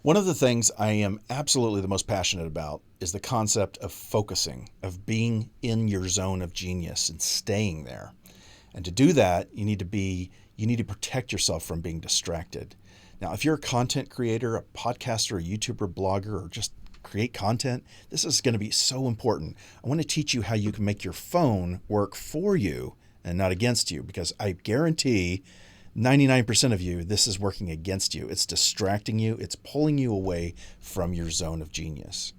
One of the things I am absolutely the most passionate about is the concept of focusing, of being in your zone of genius and staying there. And to do that, you need to protect yourself from being distracted. Now, if you're a content creator, a podcaster, a YouTuber, blogger, or just create content, this is going to be so important. I want to teach you how you can make your phone work for you and not against you, because I guarantee 99% of you, this is working against you. It's distracting you. It's pulling you away from your zone of genius.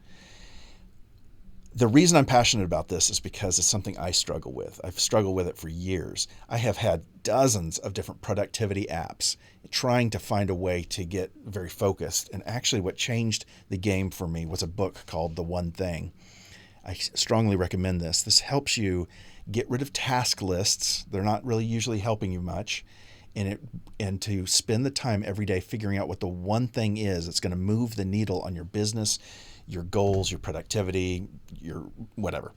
The reason I'm passionate about this is because it's something I struggle with. I've struggled with it for years. I have had dozens of different productivity apps trying to find a way to get very focused. And actually what changed the game for me was a book called The One Thing. I strongly recommend this. This helps you get rid of task lists. They're not really usually helping you much. And to spend the time every day figuring out what the one thing is that's going to move the needle on your business, your goals, your productivity, your whatever.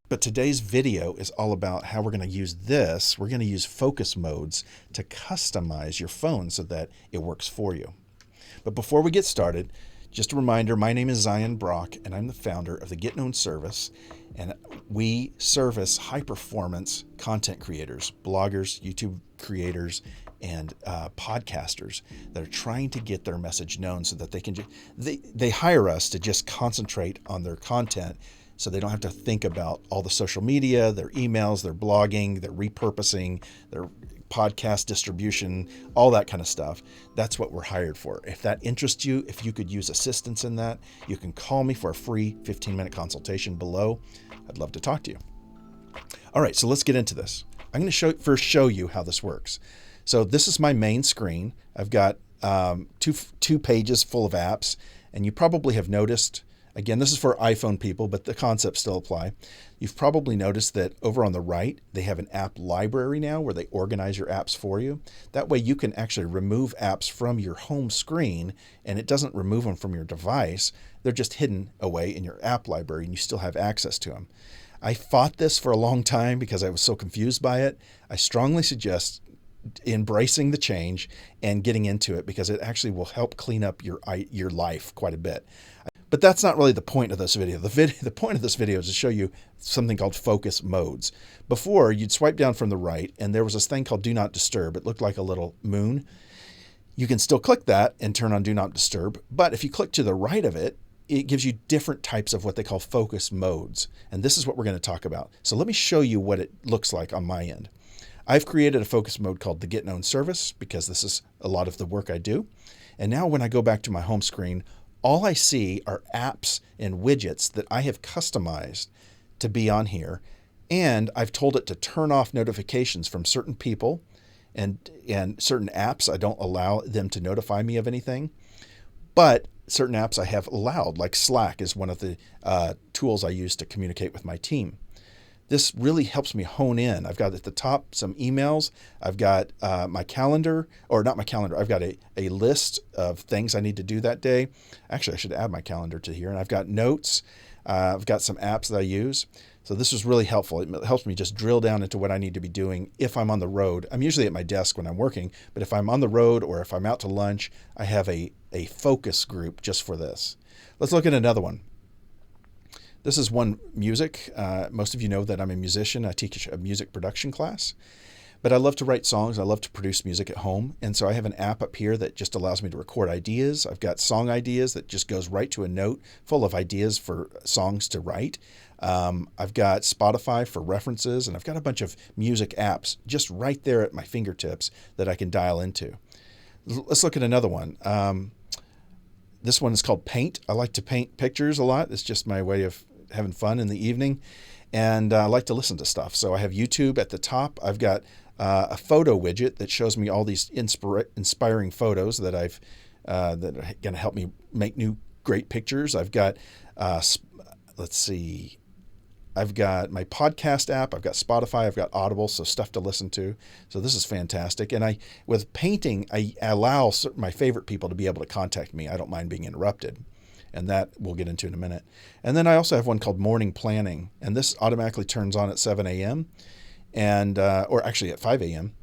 But today's video is all about how we're going to use this. We're going to use focus modes to customize your phone so that it works for you. But before we get started, just a reminder, my name is Zion Brock, and I'm the founder of the Get Known service. And we service high-performance content creators, bloggers, YouTube creators, and podcasters that are trying to get their message known so that they can they hire us to just concentrate on their content so they don't have to think about all the social media, their emails, their blogging, their repurposing, their podcast distribution, all that kind of stuff. That's what we're hired for. If that interests you, if you could use assistance in that, you can call me for a free 15-minute consultation below. I'd love to talk to you. All right, so let's get into this. I'm going to first show you how this works. So this is my main screen. I've got two pages full of apps, and you probably have noticed, again, this is for iPhone people, but the concepts still apply. You've probably noticed that over on the right, they have an app library now where they organize your apps for you. That way you can actually remove apps from your home screen, and it doesn't remove them from your device. They're just hidden away in your app library, and you still have access to them. I fought this for a long time because I was so confused by it. I strongly suggest embracing the change and getting into it because it actually will help clean up your life quite a bit. But that's not really the point of this video. The point of this video is to show you something called focus modes. Before, you'd swipe down from the right, and there was this thing called Do Not Disturb. It looked like a little moon. You can still click that and turn on Do Not Disturb, but if you click to the right of it, it gives you different types of what they call focus modes. And this is what we're going to talk about. So let me show you what it looks like on my end. I've created a focus mode called the Get Known service because this is a lot of the work I do. And now when I go back to my home screen, all I see are apps and widgets that I have customized to be on here. And I've told it to turn off notifications from certain people and certain apps. I don't allow them to notify me of anything. But certain apps I have allowed, like Slack is one of the tools I use to communicate with my team. This really helps me hone in. I've got at the top some emails. I've got my calendar, or not my calendar. I've got a list of things I need to do that day. Actually, I should add my calendar to here. And I've got notes. I've got some apps that I use. So this is really helpful. It helps me just drill down into what I need to be doing if I'm on the road. I'm usually at my desk when I'm working, but if I'm on the road or if I'm out to lunch, I have a focus group just for this. Let's look at another one. This is one music. Most of you know that I'm a musician. I teach a music production class, but I love to write songs. I love to produce music at home. And so I have an app up here that just allows me to record ideas. I've got song ideas that just goes right to a note full of ideas for songs to write. I've got Spotify for references, and I've got a bunch of music apps just right there at my fingertips that I can dial into. Let's look at another one. This one is called Paint. I like to paint pictures a lot. It's just my way of having fun in the evening, and I like to listen to stuff. So I have YouTube at the top. I've got a photo widget that shows me all these inspiring photos that that are going to help me make new great pictures. I've got let's see. I've got my podcast app. I've got Spotify. I've got Audible, so stuff to listen to. So this is fantastic. And with painting, I allow my favorite people to be able to contact me. I don't mind being interrupted. And that we'll get into in a minute. And then I also have one called Morning Planning. And this automatically turns on at 7 a.m. or actually at 5 a.m.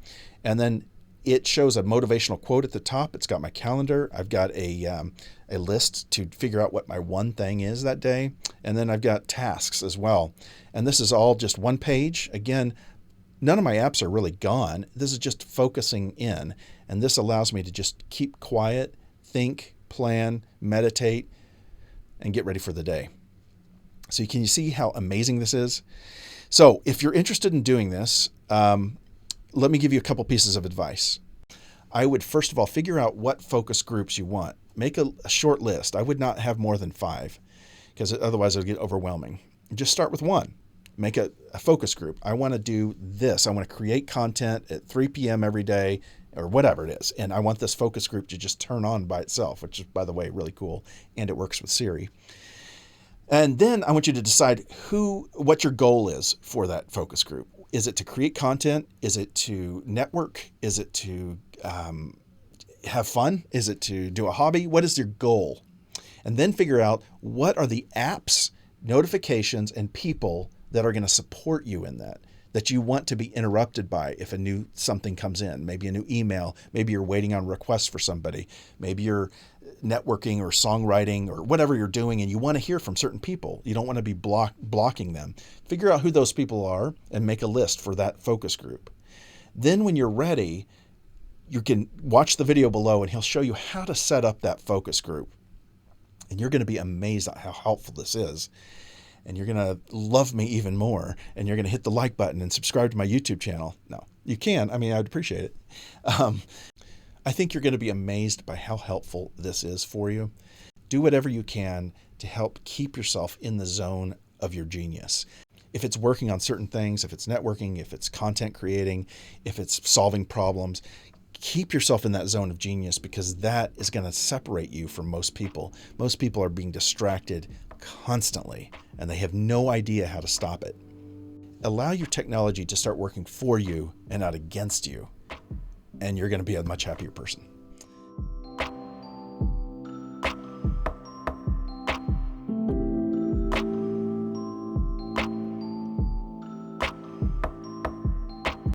And then It shows a motivational quote at the top. It's got my calendar. I've got a list to figure out what my one thing is that day. And then I've got tasks as well. And this is all just one page. Again, none of my apps are really gone. This is just focusing in. And this allows me to just keep quiet, think, plan, meditate, and get ready for the day. So can you see how amazing this is? So if you're interested in doing this, let me give you a couple pieces of advice. I would first of all figure out what focus groups you want. Make a short list. I would not have more than 5 because otherwise it'll get overwhelming. Just start with one. Make a focus group. I want to do this. I want to create content at 3 p.m. every day or whatever it is. And I want this focus group to just turn on by itself, which is, by the way, really cool. And it works with Siri. And then I want you to decide what your goal is for that focus group. Is it to create content? Is it to network? Is it to have fun? Is it to do a hobby? What is your goal? And then figure out what are the apps, notifications, and people that are going to support you in that you want to be interrupted by if a new something comes in. Maybe a new email. Maybe you're waiting on requests for somebody. Maybe you're networking or songwriting or whatever you're doing, and you want to hear from certain people. You don't want to be blocking them. Figure out who those people are and make a list for that focus group. Then when you're ready, you can watch the video below and he'll show you how to set up that focus group. And you're going to be amazed at how helpful this is. And you're going to love me even more. And you're going to hit the like button and subscribe to my YouTube channel. No, you can. I mean, I'd appreciate it. I think you're going to be amazed by how helpful this is for you. Do whatever you can to help keep yourself in the zone of your genius. If it's working on certain things, if it's networking, if it's content creating, if it's solving problems, keep yourself in that zone of genius because that is going to separate you from most people. Most people are being distracted constantly and they have no idea how to stop it. Allow your technology to start working for you and not against you, and you're going to be a much happier person.